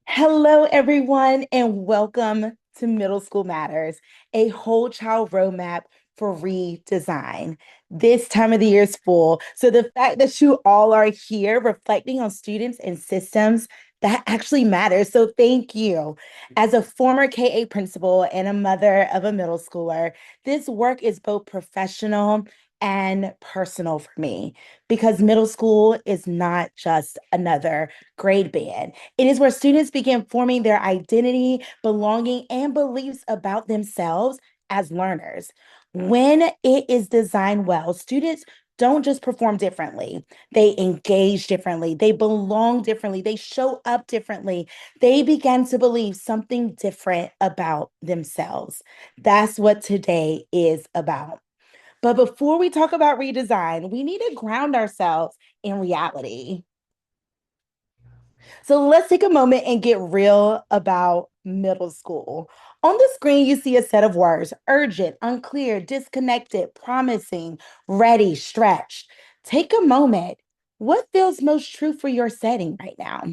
Hello, everyone, and welcome to Middle School Matters, a whole child roadmap for redesign. This time of the year is full. So, the fact that you all are here reflecting on students and systems that actually matters. So, thank you. As a former KA principal and a mother of a middle schooler, this work is both professional and personal for me because middle school is not just another grade band. It is where students begin forming their identity, belonging, and beliefs about themselves as learners. When it is designed well, students don't just perform differently, they engage differently, they belong differently, they show up differently, they begin to believe something different about themselves. That's what today is about. But before we talk about redesign, we need to ground ourselves in reality. So let's take a moment and get real about middle school. On the screen, you see a set of words: urgent, unclear, disconnected, promising, ready, stretched. Take a moment. What feels most true for your setting right now?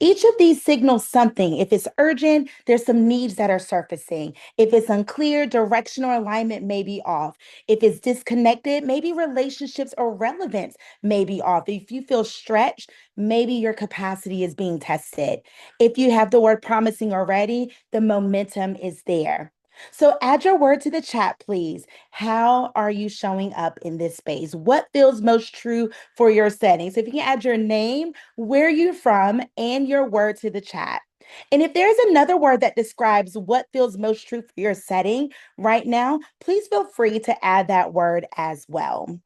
Each of these signals something. If it's urgent, there's some needs that are surfacing. If it's unclear, direction or alignment may be off. If it's disconnected, maybe relationships or relevance may be off. If you feel stretched, maybe your capacity is being tested. If you have the word promising already, the momentum is there. So add your word to the chat, please. How are you showing up in this space? What feels most true for your setting? So if you can add your name, where you're from, and your word to the chat. And if there's another word that describes what feels most true for your setting right now, please feel free to add that word as well.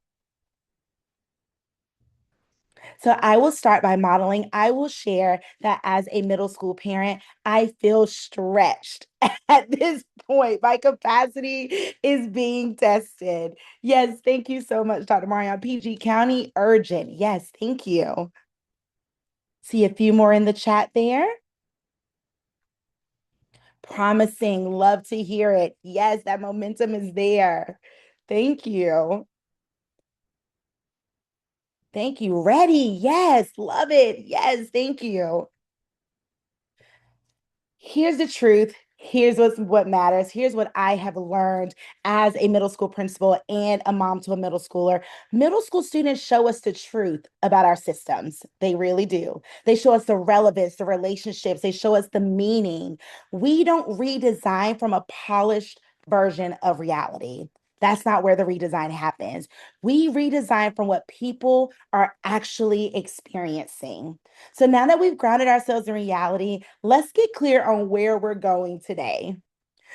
So I will start by modeling. I will share that as a middle school parent, I feel stretched at this point. My capacity is being tested. Yes, thank you so much, Dr. Marion. PG County, urgent. Yes, thank you. See a few more in the chat there. Promising. Love to hear it. Yes, that momentum is there. Thank you. Thank you. Ready. Yes. Love it. Yes. Thank you. Here's the truth. Here's what matters. Here's what I have learned as a middle school principal and a mom to a middle schooler. Middle school students show us the truth about our systems. They really do. They show us the relevance, the relationships, they show us the meaning. We don't redesign from a polished version of reality. That's not where the redesign happens. We redesign from what people are actually experiencing. So now that we've grounded ourselves in reality, let's get clear on where we're going today.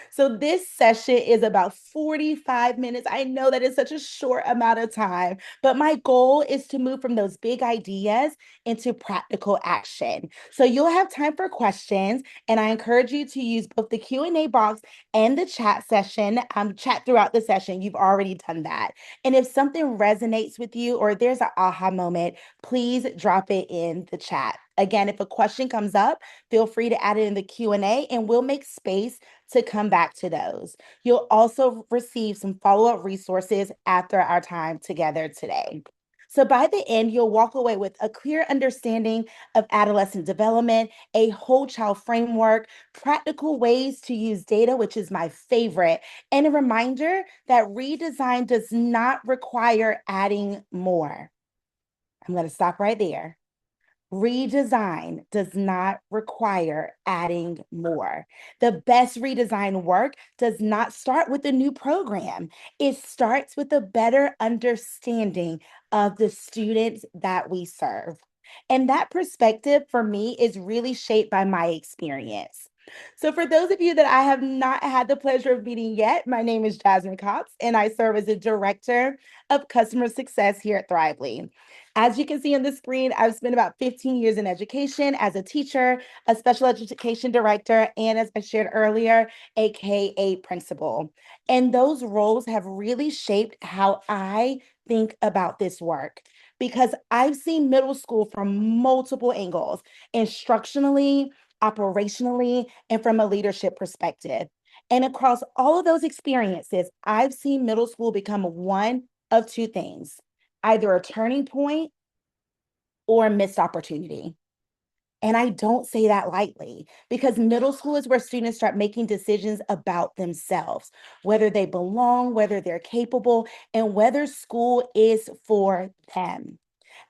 So this session is about 45 minutes. I know that is such a short amount of time, but my goal is to move from those big ideas into practical action. So you'll have time for questions, and I encourage you to use both the Q&A box and the chat session, chat throughout the session. You've already done that. And if something resonates with you or there's an aha moment, please drop it in the chat. Again, if a question comes up, feel free to add it in the Q&A and we'll make space to come back to those. You'll also receive some follow-up resources after our time together today. So by the end, you'll walk away with a clear understanding of adolescent development, a whole child framework, practical ways to use data, which is my favorite, and a reminder that redesign does not require adding more. I'm going to stop right there. Redesign does not require adding more. The best redesign work does not start with a new program. It starts with a better understanding of the students that we serve. And that perspective for me is really shaped by my experience. So, for those of you that I have not had the pleasure of meeting yet, my name is Jasmine Cox, and I serve as a director of customer success here at Thrively. As you can see on the screen, I've spent about 15 years in education as a teacher, a special education director, and as I shared earlier, a KA principal. And those roles have really shaped how I think about this work because I've seen middle school from multiple angles, instructionally, operationally, and from a leadership perspective. And across all of those experiences, I've seen middle school become one of two things: either a turning point or a missed opportunity. And I don't say that lightly because middle school is where students start making decisions about themselves, whether they belong, whether they're capable, and whether school is for them.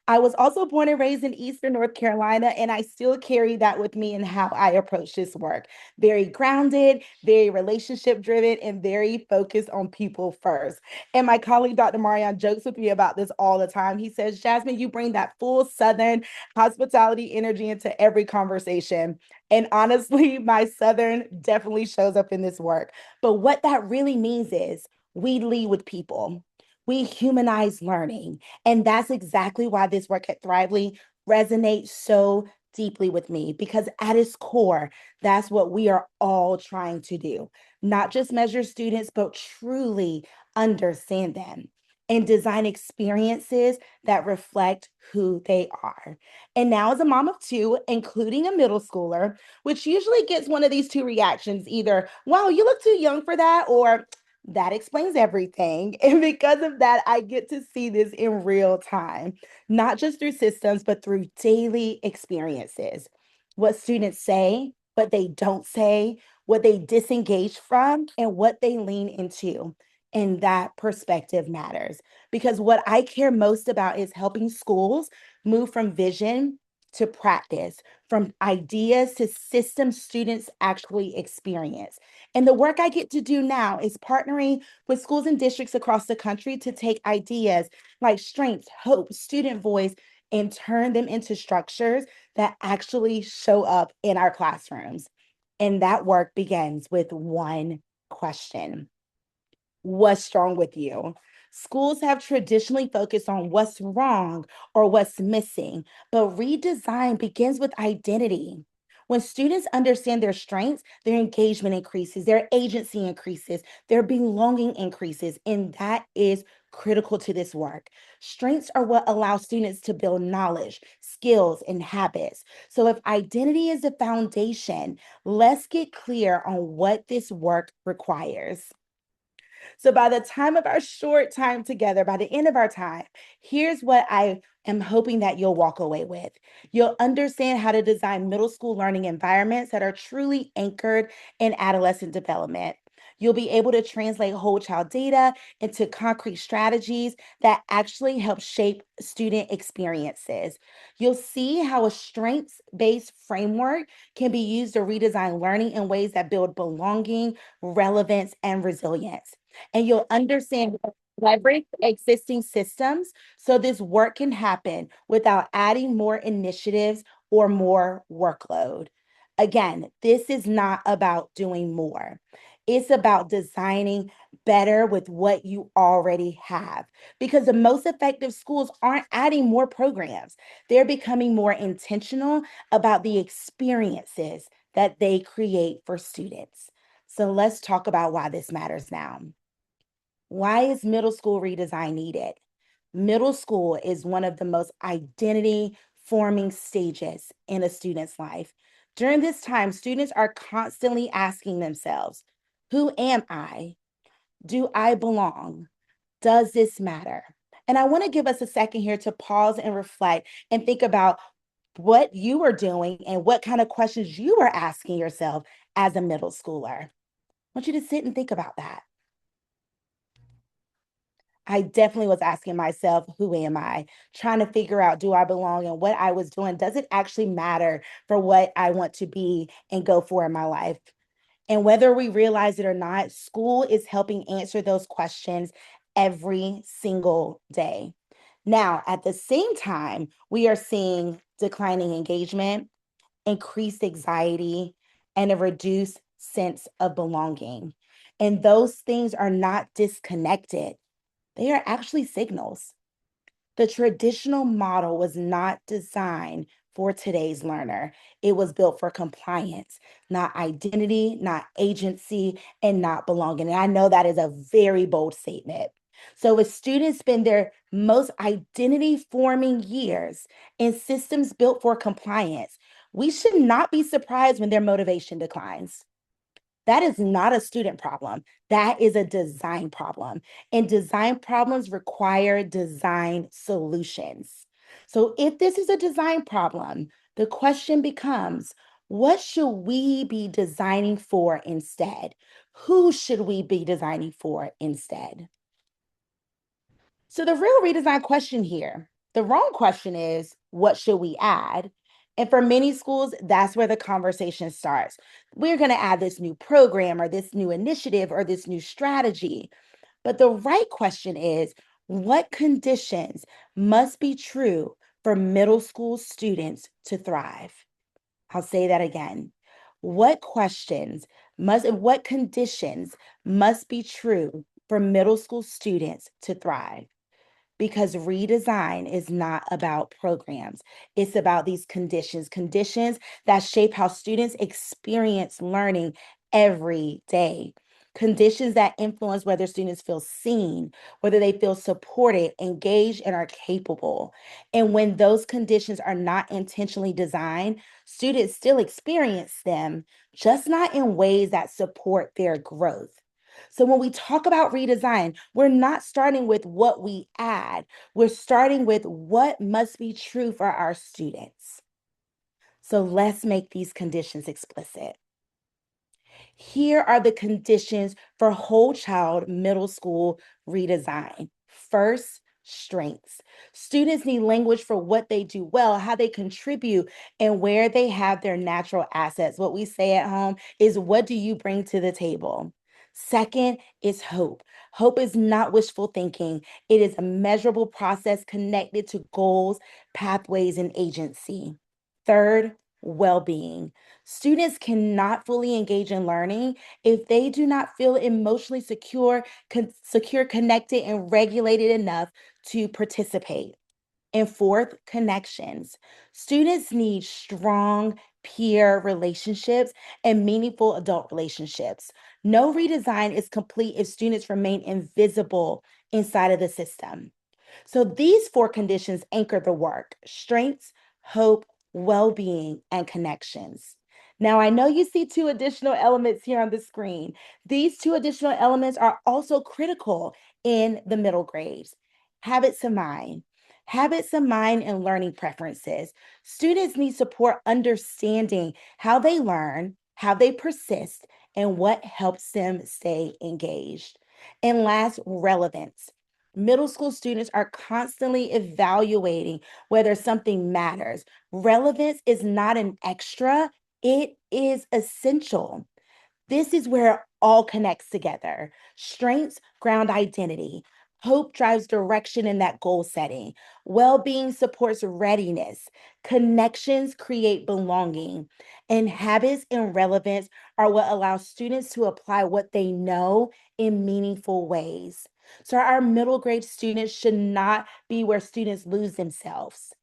I was also born and raised in Eastern North Carolina, and I still carry that with me in how I approach this work. Very grounded, very relationship driven, and very focused on people first. And my colleague, Dr. Marion, jokes with me about this all the time. He says, Jasmine, you bring that full Southern hospitality energy into every conversation. And honestly, my Southern definitely shows up in this work. But what that really means is we lead with people. We humanize learning. And that's exactly why this work at Thrively resonates so deeply with me, because at its core, that's what we are all trying to do. Not just measure students, but truly understand them and design experiences that reflect who they are. And now, as a mom of two, including a middle schooler, which usually gets one of these two reactions, either, wow, you look too young for that, or that explains everything. And because of that, I get to see this in real time, not just through systems, but through daily experiences. What students say, what they don't say, what they disengage from, and what they lean into. And that perspective matters because what I care most about is helping schools move from vision to practice, from ideas to systems students actually experience. And the work I get to do now is partnering with schools and districts across the country to take ideas like strengths, hope, student voice, and turn them into structures that actually show up in our classrooms. And that work begins with one question: what's wrong with you? Schools have traditionally focused on what's wrong or what's missing, but redesign begins with identity. When students understand their strengths, their engagement increases, their agency increases, their belonging increases, and that is critical to this work. Strengths are what allow students to build knowledge, skills, and habits. So if identity is the foundation, let's get clear on what this work requires. So by the time of our short time together, by the end of our time, here's what I am hoping that you'll walk away with. You'll understand how to design middle school learning environments that are truly anchored in adolescent development. You'll be able to translate whole child data into concrete strategies that actually help shape student experiences. You'll see how a strengths based framework can be used to redesign learning in ways that build belonging, relevance, and resilience. And you'll understand leverage existing systems so this work can happen without adding more initiatives or more workload. Again, this is not about doing more. It's about designing better with what you already have. Because the most effective schools aren't adding more programs, they're becoming more intentional about the experiences that they create for students. So let's talk about why this matters now. Why is middle school redesign needed? Middle school is one of the most identity forming stages in a student's life. During this time, students are constantly asking themselves, who am I? Do I belong? Does this matter? And I want to give us a second here to pause and reflect and think about what you are doing and what kind of questions you are asking yourself as a middle schooler. I want you to sit and think about that. I definitely was asking myself, who am I? Trying to figure out, do I belong? And what I was doing, does it actually matter for what I want to be and go for in my life? And whether we realize it or not, school is helping answer those questions every single day. Now, at the same time, we are seeing declining engagement, increased anxiety, and a reduced sense of belonging. And those things are not disconnected, they are actually signals. The traditional model was not designed for today's learner. It was built for compliance, not identity, not agency, and not belonging. And I know that is a very bold statement. So, if students spend their most identity forming years in systems built for compliance, we should not be surprised when their motivation declines. That is not a student problem. That is a design problem. And design problems require design solutions. So if this is a design problem, the question becomes, what should we be designing for instead? Who should we be designing for instead? So the real redesign question here, the wrong question is, what should we add? And for many schools, that's where the conversation starts. We're going to add this new program or this new initiative or this new strategy. But the right question is, what conditions must be true for middle school students to thrive? I'll say that again. What conditions must be true for middle school students to thrive? Because redesign is not about programs. It's about these conditions that shape how students experience learning every day. Conditions that influence whether students feel seen, whether they feel supported, engaged, and are capable. And when those conditions are not intentionally designed, students still experience them, just not in ways that support their growth. So when we talk about redesign, we're not starting with what we add. We're starting with what must be true for our students. So let's make these conditions explicit. Here are the conditions for whole child middle school redesign. First, strengths. Students need language for what they do well, how they contribute, and where they have their natural assets. What we say at home is, what do you bring to the table? Second is hope. Hope is not wishful thinking. It is a measurable process connected to goals, pathways, and agency. Third, well-being. Students cannot fully engage in learning if they do not feel emotionally secure, connected, and regulated enough to participate. And fourth, connections. Students need strong peer relationships and meaningful adult relationships. No redesign is complete if students remain invisible inside of the system. So these four conditions anchor the work: strengths, hope, well being, and connections. Now, I know you see two additional elements here on the screen. These two additional elements are also critical in the middle grades. Habits of mind. Habits of mind and learning preferences. Students need support understanding how they learn, how they persist, and what helps them stay engaged. And last, relevance. Middle school students are constantly evaluating whether something matters. Relevance is not an extra, it is essential. This is where it all connects together. Strengths ground identity. Hope drives direction in that goal setting. Well being supports readiness. Connections create belonging. And habits and relevance are what allow students to apply what they know in meaningful ways. So, our middle grade students should not be where students lose themselves.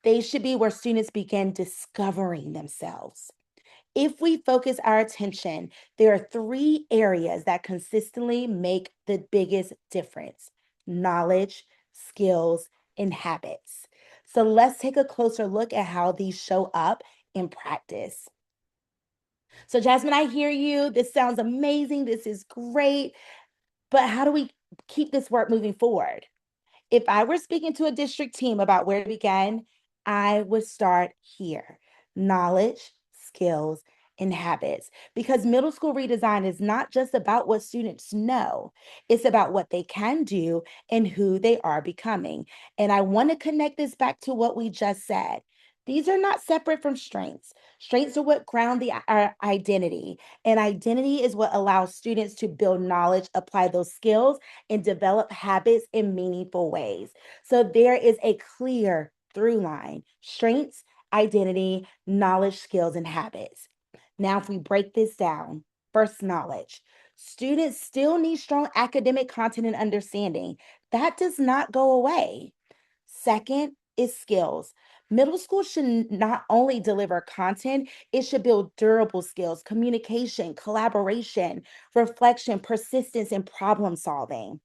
They should be where students begin discovering themselves. If we focus our attention, there are three areas that consistently make the biggest difference: knowledge, skills, and habits. So let's take a closer look at how these show up in practice. So, Jasmine, I hear you. This sounds amazing. This is great. But how do we keep this work moving forward? If I were speaking to a district team about where to begin, I would start here: knowledge, skills, and habits. Because middle school redesign is not just about what students know, it's about what they can do and who they are becoming. And I want to connect this back to what we just said. These are not separate from strengths. Strengths are what ground our identity, and identity is what allows students to build knowledge, apply those skills, and develop habits in meaningful ways. So there is a clear through line: strengths, identity, knowledge, skills, and habits. Now, if we break this down, first, knowledge. Students still need strong academic content and understanding. That does not go away. Second is skills. Middle school should not only deliver content, it should build durable skills: communication, collaboration, reflection, persistence, and problem solving.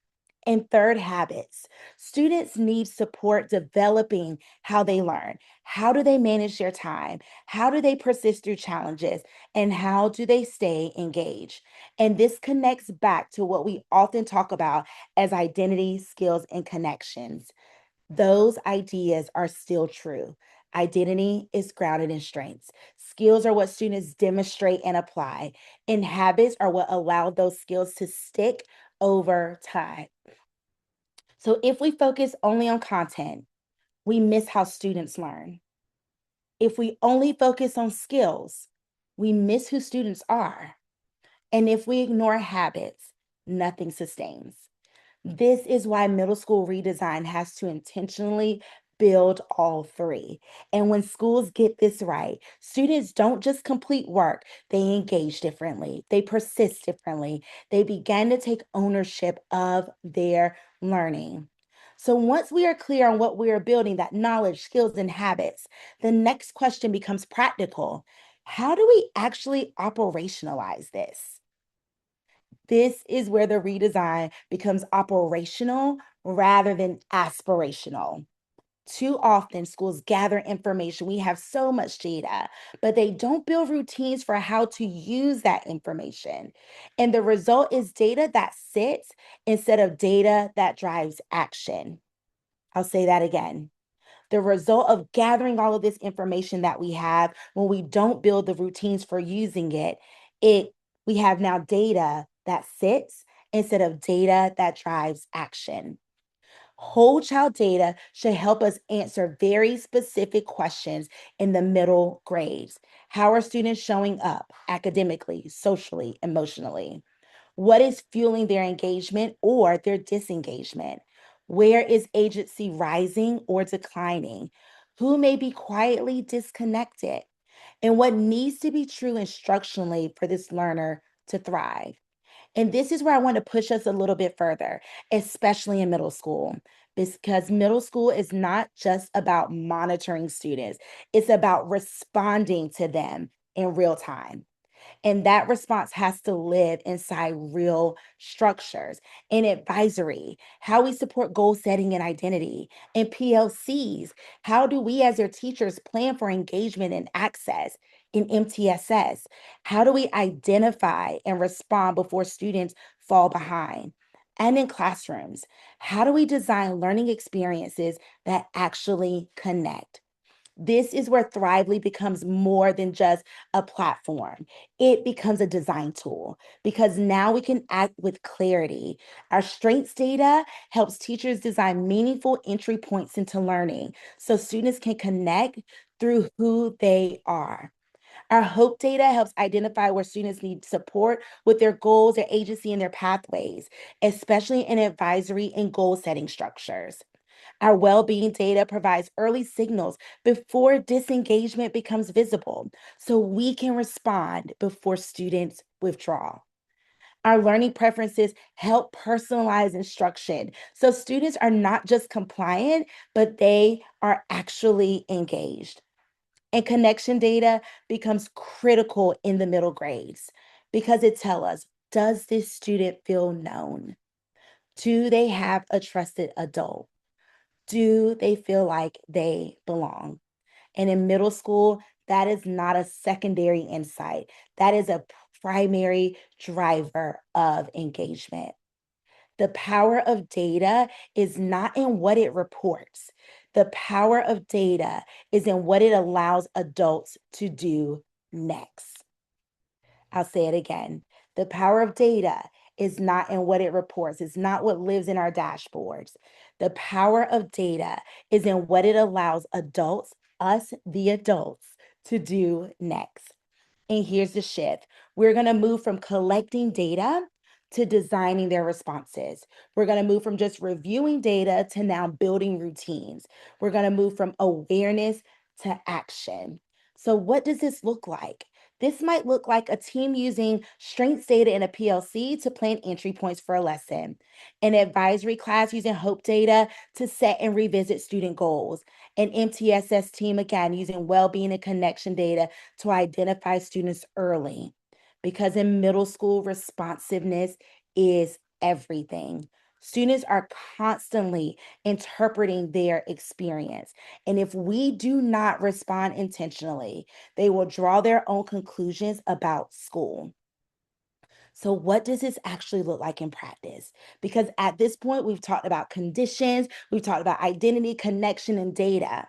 And third, habits. Students need support developing how they learn. How do they manage their time? How do they persist through challenges? And how do they stay engaged? And this connects back to what we often talk about as identity, skills, and connections. Those ideas are still true. Identity is grounded in strengths. Skills are what students demonstrate and apply, and habits are what allow those skills to stick over time. So if we focus only on content, we miss how students learn. If we only focus on skills, we miss who students are. And if we ignore habits, nothing sustains. This is why middle school redesign has to intentionally build all three. And when schools get this right, students don't just complete work, they engage differently, they persist differently, they begin to take ownership of their learning. So once we are clear on what we are building, that knowledge, skills, and habits, the next question becomes practical. How do we actually operationalize this? This is where the redesign becomes operational rather than aspirational. Too often, schools gather information. We have so much data, but they don't build routines for how to use that information. And the result is data that sits instead of data that drives action. I'll say that again. The result of gathering all of this information that we have when we don't build the routines for using it, it we have now data that sits instead of data that drives action. Whole child data should help us answer very specific questions in the middle grades. How are students showing up academically, socially, emotionally? What is fueling their engagement or their disengagement? Where is agency rising or declining? Who may be quietly disconnected? And what needs to be true instructionally for this learner to thrive? And this is where I want to push us a little bit further, especially in middle school, because middle school is not just about monitoring students, it's about responding to them in real time. And that response has to live inside real structures in advisory, how we support goal setting and identity, and PLCs. How do we, as their teachers, plan for engagement and access in MTSS? How do we identify and respond before students fall behind? And in classrooms, how do we design learning experiences that actually connect? This is where Thrively becomes more than just a platform. It becomes a design tool because now we can act with clarity. Our strengths data helps teachers design meaningful entry points into learning so students can connect through who they are. Our hope data helps identify where students need support with their goals, their agency, and their pathways, especially in advisory and goal setting structures. Our well-being data provides early signals before disengagement becomes visible, so we can respond before students withdraw. Our learning preferences help personalize instruction, so students are not just compliant, but they are actually engaged. And connection data becomes critical in the middle grades because it tells us, does this student feel known? Do they have a trusted adult? Do they feel like they belong? And in middle school, that is not a secondary insight. That is a primary driver of engagement. The power of data is not in what it reports. The power of data is in what it allows adults to do next. I'll say it again. The power of data is not in what it reports, it's not what lives in our dashboards. The power of data is in what it allows adults, us, the adults, to do next. And here's the shift. We're going to move from collecting data to designing their responses. We're going to move from just reviewing data to now building routines. We're going to move from awareness to action. So, what does this look like? This might look like a team using strengths data in a PLC to plan entry points for a lesson, an advisory class using hope data to set and revisit student goals, an MTSS team again using well-being and connection data to identify students early. Because in middle school, responsiveness is everything. Students are constantly interpreting their experience. And if we do not respond intentionally, they will draw their own conclusions about school. So, what does this actually look like in practice? Because at this point, we've talked about conditions, we've talked about identity, connection, and data.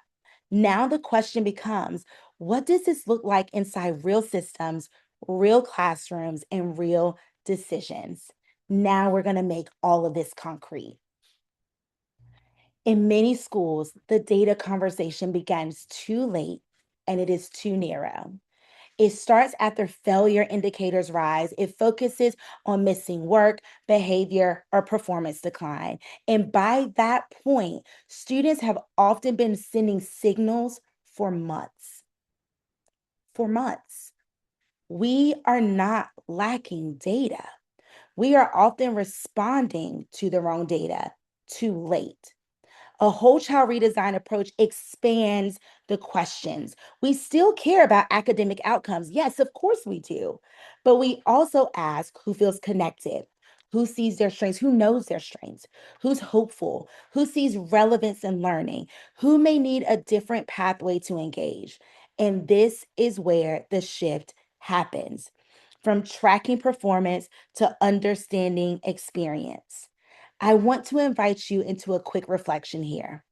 Now, the question becomes, what does this look like inside real systems, real classrooms, and real decisions? Now, we're going to make all of this concrete. In many schools, the data conversation begins too late and it is too narrow. It starts after failure indicators rise. It focuses on missing work, behavior, or performance decline. And by that point, students have often been sending signals for months. For months. We are not lacking data. We are often responding to the wrong data too late. A whole child redesign approach expands the questions. We still care about academic outcomes. Yes, of course we do. But we also ask who feels connected, who sees their strengths, who knows their strengths, who's hopeful, who sees relevance in learning, who may need a different pathway to engage. And this is where the shift happens from tracking performance to understanding experience. I want to invite you into a quick reflection here.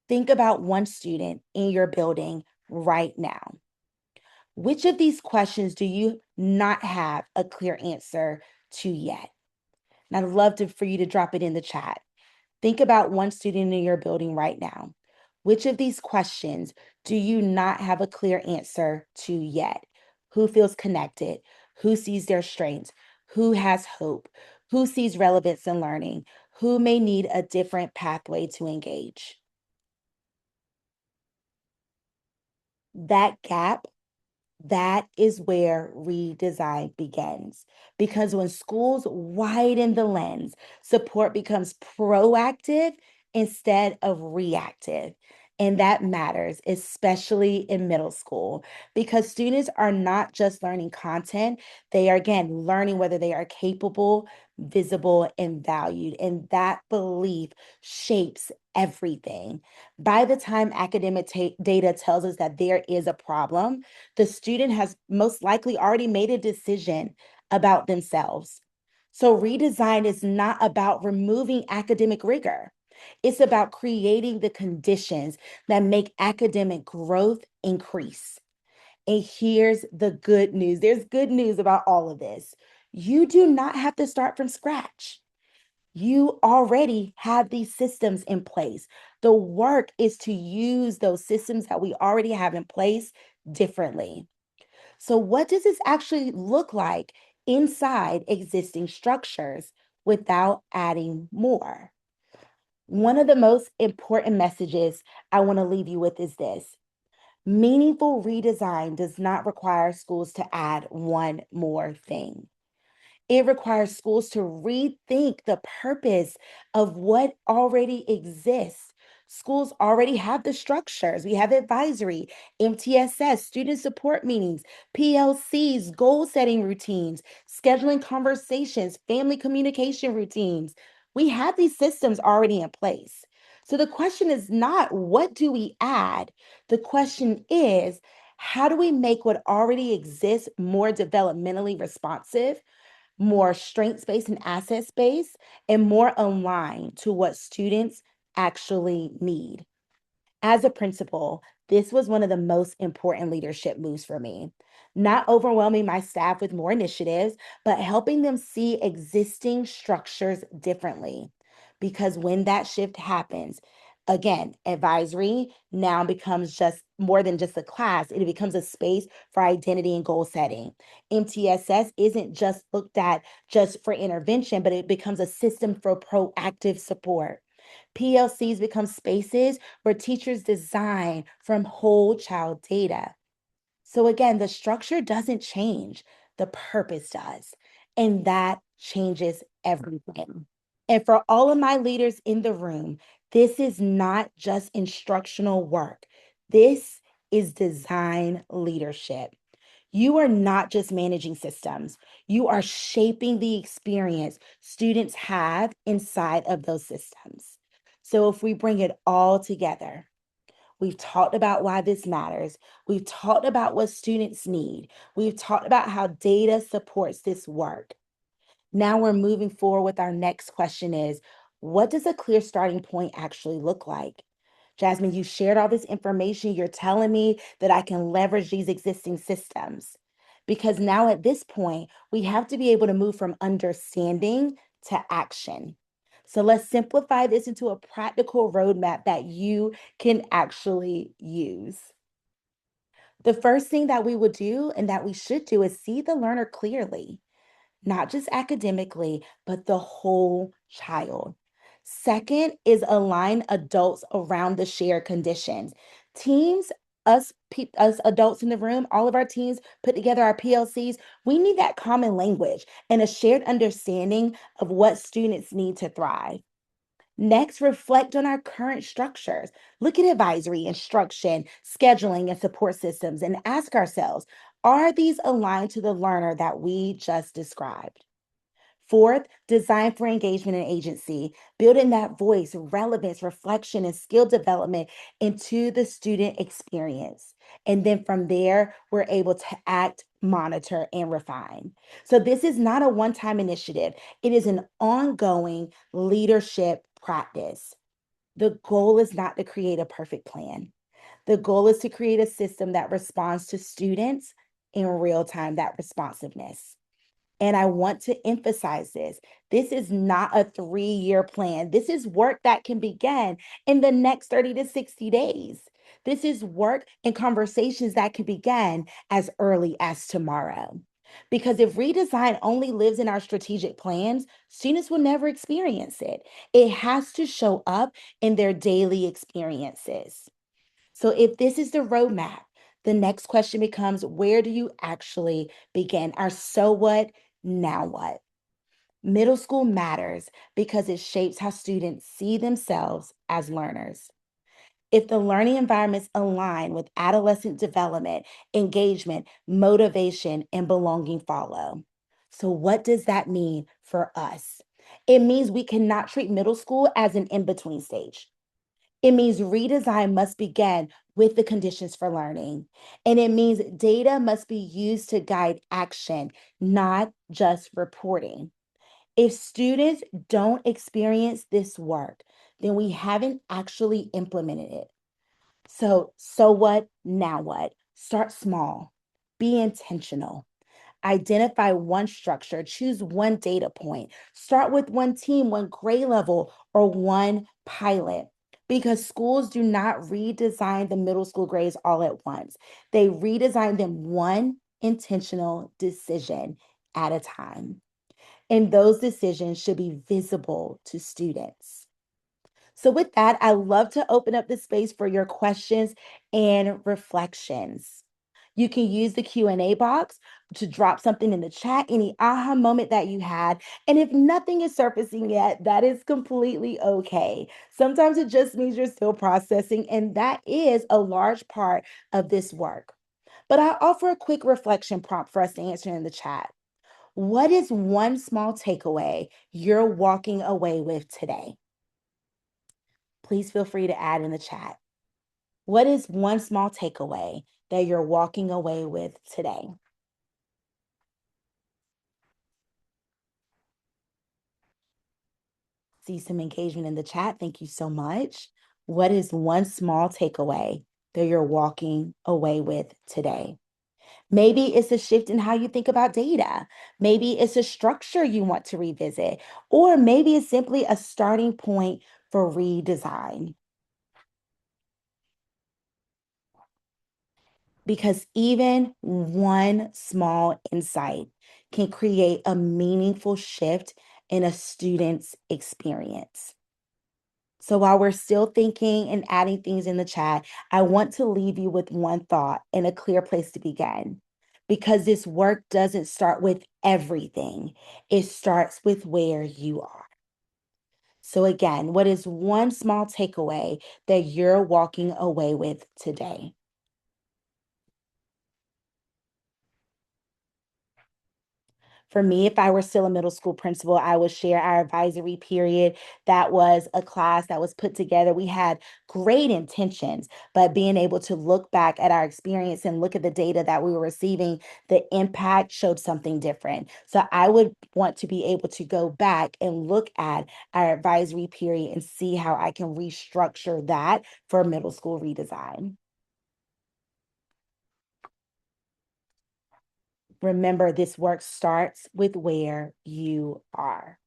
Think about one student in your building right now. Which of these questions do you not have a clear answer to yet? And I'd love for you to drop it in the chat. Think about one student in your building right now. Which of these questions do you not have a clear answer to yet? Who feels connected? Who sees their strengths? Who has hope? Who sees relevance in learning? Who may need a different pathway to engage? That gap, that is where redesign begins. Because when schools widen the lens, support becomes proactive instead of reactive. And that matters, especially in middle school, because students are not just learning content, they are, again, learning whether they are capable, visible, and valued. And that belief shapes everything. By the time academic data tells us that there is a problem, the student has most likely already made a decision about themselves. So, redesign is not about removing academic rigor. It's about creating the conditions that make academic growth increase. And here's the good news, there's good news about all of this. You do not have to start from scratch. You already have these systems in place. The work is to use those systems that we already have in place differently. So, what does this actually look like inside existing structures without adding more? One of the most important messages I want to leave you with is this: meaningful redesign does not require schools to add one more thing. It requires schools to rethink the purpose of what already exists. Schools already have the structures. We have advisory, MTSS, student support meetings, PLCs, goal setting routines, scheduling conversations, family communication routines. We have these systems already in place. So the question is not what do we add? The question is how do we make what already exists more developmentally responsive, more strengths based and assets based, and more aligned to what students actually need? As a principal, this was one of the most important leadership moves for me. Not overwhelming my staff with more initiatives, but helping them see existing structures differently. Because when that shift happens, again, advisory now becomes just more than just a class, it becomes a space for identity and goal setting. MTSS isn't just looked at just for intervention, but it becomes a system for proactive support. PLCs become spaces where teachers design from whole child data. So again, the structure doesn't change, the purpose does. And that changes everything. And for all of my leaders in the room, this is not just instructional work. This is design leadership. You are not just managing systems, you are shaping the experience students have inside of those systems. So, if we bring it all together, we've talked about why this matters. We've talked about what students need. We've talked about how data supports this work. Now we're moving forward with our next question is, what does a clear starting point actually look like? Jasmine, you shared all this information. You're telling me that I can leverage these existing systems. Because now at this point, we have to be able to move from understanding to action. So let's simplify this into a practical roadmap that you can actually use. The first thing that we would do and that we should do is see the learner clearly, not just academically, but the whole child. Second is align adults around the shared conditions. Teams, us adults in the room, all of our teams put together our PLCs, we need that common language and a shared understanding of what students need to thrive. Next, reflect on our current structures. Look at advisory, instruction, scheduling, and support systems, and ask ourselves, are these aligned to the learner that we just described? Fourth, design for engagement and agency, building that voice, relevance, reflection, and skill development into the student experience. And then from there, we're able to act, monitor, and refine. So this is not a one-time initiative. It is an ongoing leadership practice. The goal is not to create a perfect plan. The goal is to create a system that responds to students in real time, that responsiveness. And I want to emphasize this. This is not a 3-year plan. This is work that can begin in the next 30 to 60 days. This is work and conversations that can begin as early as tomorrow. Because if redesign only lives in our strategic plans, students will never experience it. It has to show up in their daily experiences. So if this is the roadmap, the next question becomes, where do you actually begin? Our so what, now what? Middle school matters because it shapes how students see themselves as learners. If the learning environments align with adolescent development, engagement, motivation, and belonging follow. So, what does that mean for us? It means we cannot treat middle school as an in between stage. It means redesign must begin with the conditions for learning. And it means data must be used to guide action, not just reporting. If students don't experience this work, then we haven't actually implemented it. So what? Now what? Start small, be intentional. Identify one structure, choose one data point, start with one team, one grade level, or one pilot. Because schools do not redesign the middle school grades all at once. They redesign them one intentional decision at a time. And those decisions should be visible to students. So with that, I love to open up the space for your questions and reflections. You can use the Q&A box to drop something in the chat, any aha moment that you had. And if nothing is surfacing yet, that is completely okay. Sometimes it just means you're still processing, and that is a large part of this work. But I offer a quick reflection prompt for us to answer in the chat. What is one small takeaway you're walking away with today? Please feel free to add in the chat. What is one small takeaway that you're walking away with today? See some engagement in the chat. Thank you so much. What is one small takeaway that you're walking away with today? Maybe it's a shift in how you think about data. Maybe it's a structure you want to revisit, or maybe it's simply a starting point for redesign. Because even one small insight can create a meaningful shift in a student's experience. So while we're still thinking and adding things in the chat, I want to leave you with one thought and a clear place to begin. Because this work doesn't start with everything, it starts with where you are. So, again, what is one small takeaway that you're walking away with today? For me, if I were still a middle school principal, I would share our advisory period. That was a class that was put together. We had great intentions, but being able to look back at our experience and look at the data that we were receiving, the impact showed something different. So I would want to be able to go back and look at our advisory period and see how I can restructure that for middle school redesign. Remember, this work starts with where you are.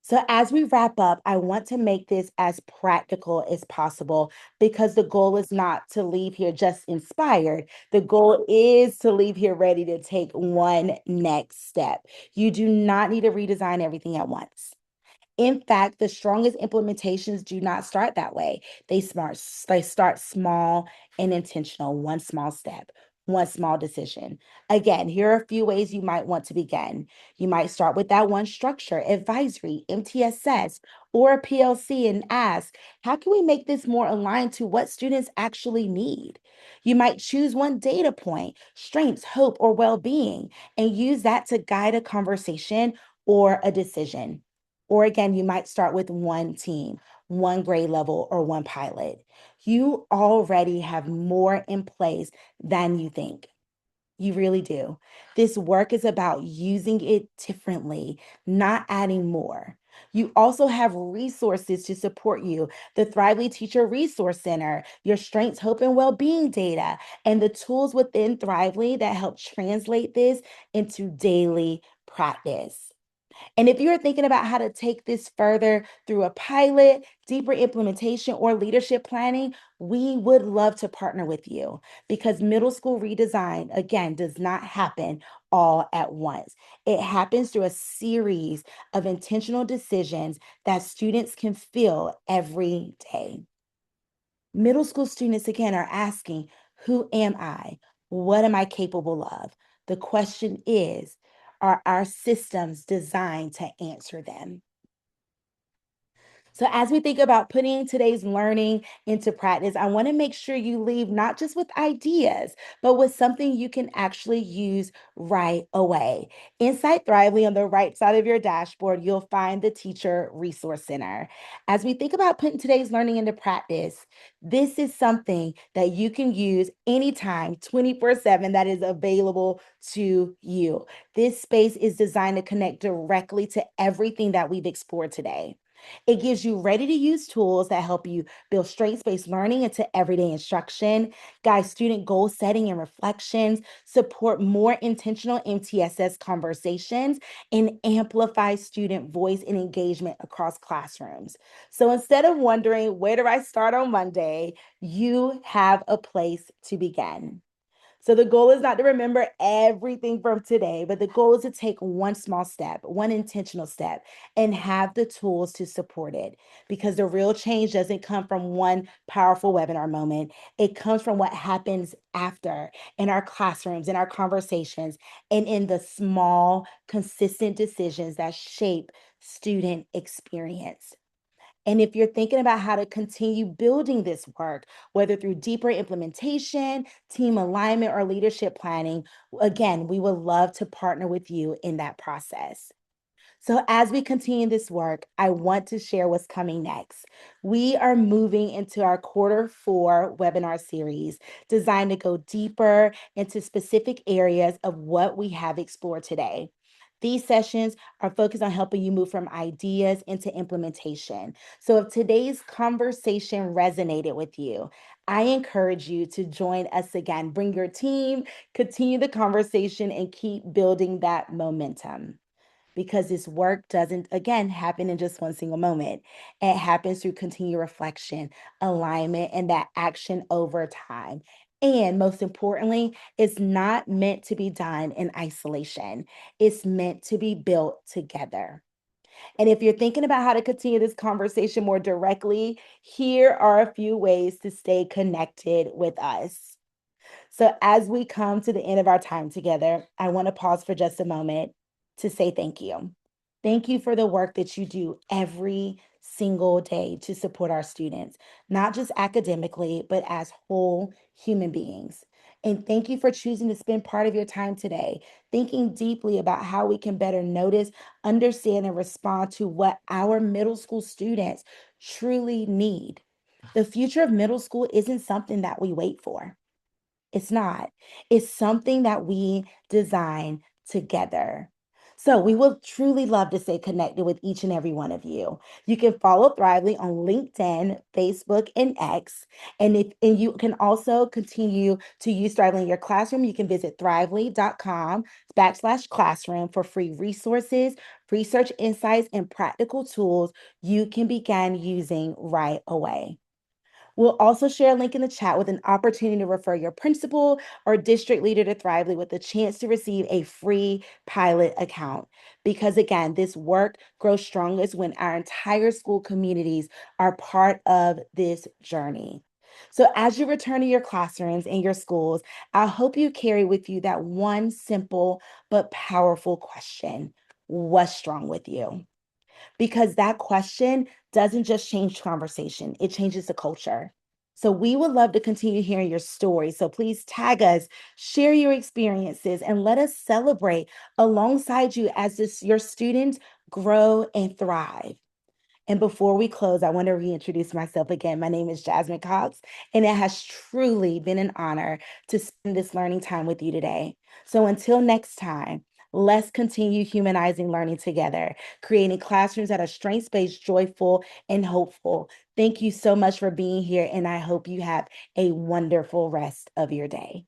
So, as we wrap up, I want to make this as practical as possible because the goal is not to leave here just inspired. The goal is to leave here ready to take one next step. You do not need to redesign everything at once. In fact, the strongest implementations do not start that way. They start small and intentional, one small step, one small decision. Again, here are a few ways you might want to begin. You might start with that one structure, advisory, MTSS, or a PLC, and ask, how can we make this more aligned to what students actually need? You might choose one data point, strengths, hope, or well-being, and use that to guide a conversation or a decision. Or again, you might start with one team, one grade level, or one pilot. You already have more in place than you think. You really do. This work is about using it differently, not adding more. You also have resources to support you, the Thrively Teacher Resource Center, your strengths, hope, and well-being data, and the tools within Thrively that help translate this into daily practice. And if you're thinking about how to take this further through a pilot, deeper implementation, or leadership planning, we would love to partner with you because middle school redesign, again, does not happen all at once. It happens through a series of intentional decisions that students can feel every day. Middle school students, again, are asking, who am I? What am I capable of? The question is, are our systems designed to answer them? So, as we think about putting today's learning into practice, I want to make sure you leave not just with ideas, but with something you can actually use right away. Inside Thrively, on the right side of your dashboard, you'll find the Teacher Resource Center. As we think about putting today's learning into practice, this is something that you can use anytime, 24/7, that is available to you. This space is designed to connect directly to everything that we've explored today. It gives you ready to use tools that help you build strengths based learning into everyday instruction, guide student goal setting and reflections, support more intentional MTSS conversations, and amplify student voice and engagement across classrooms. So instead of wondering, where do I start on Monday? You have a place to begin. So the goal is not to remember everything from today, but the goal is to take one small step, one intentional step, and have the tools to support it. Because the real change doesn't come from one powerful webinar moment. It comes from what happens after in our classrooms, in our conversations, and in the small, consistent decisions that shape student experience. And if you're thinking about how to continue building this work, whether through deeper implementation, team alignment, or leadership planning, again, we would love to partner with you in that process. So, as we continue this work, I want to share what's coming next. We are moving into our quarter 4 webinar series designed to go deeper into specific areas of what we have explored today. These sessions are focused on helping you move from ideas into implementation. So, if today's conversation resonated with you, I encourage you to join us again. Bring your team, continue the conversation, and keep building that momentum because this work doesn't, again, happen in just one single moment. It happens through continued reflection, alignment, and that action over time. And most importantly, it's not meant to be done in isolation. It's meant to be built together. And if you're thinking about how to continue this conversation more directly, here are a few ways to stay connected with us. So, as we come to the end of our time together, I want to pause for just a moment to say thank you. Thank you for the work that you do every single day to support our students, not just academically, but as whole human beings. And thank you for choosing to spend part of your time today thinking deeply about how we can better notice, understand, and respond to what our middle school students truly need. The future of middle school isn't something that we wait for. It's not. It's something that we design together. So we will truly love to stay connected with each and every one of you. You can follow Thrively on LinkedIn, Facebook, and X. And you can also continue to use Thrively in your classroom. You can visit thrively.com/classroom for free resources, research insights, and practical tools you can begin using right away. We'll also share a link in the chat with an opportunity to refer your principal or district leader to Thrively with a chance to receive a free pilot account. Because again, this work grows strongest when our entire school communities are part of this journey. So, as you return to your classrooms and your schools, I hope you carry with you that one simple but powerful question: what's strong with you? Because that question doesn't just change conversation, it changes the culture. So we would love to continue hearing your story. So please tag us, share your experiences, and let us celebrate alongside you as your students grow and thrive. And before we close, I want to reintroduce myself again. My name is Jasmine Cox, and it has truly been an honor to spend this learning time with you today. So until next time, let's continue humanizing learning together, creating classrooms that are strengths-based, joyful, and hopeful. Thank you so much for being here, and I hope you have a wonderful rest of your day.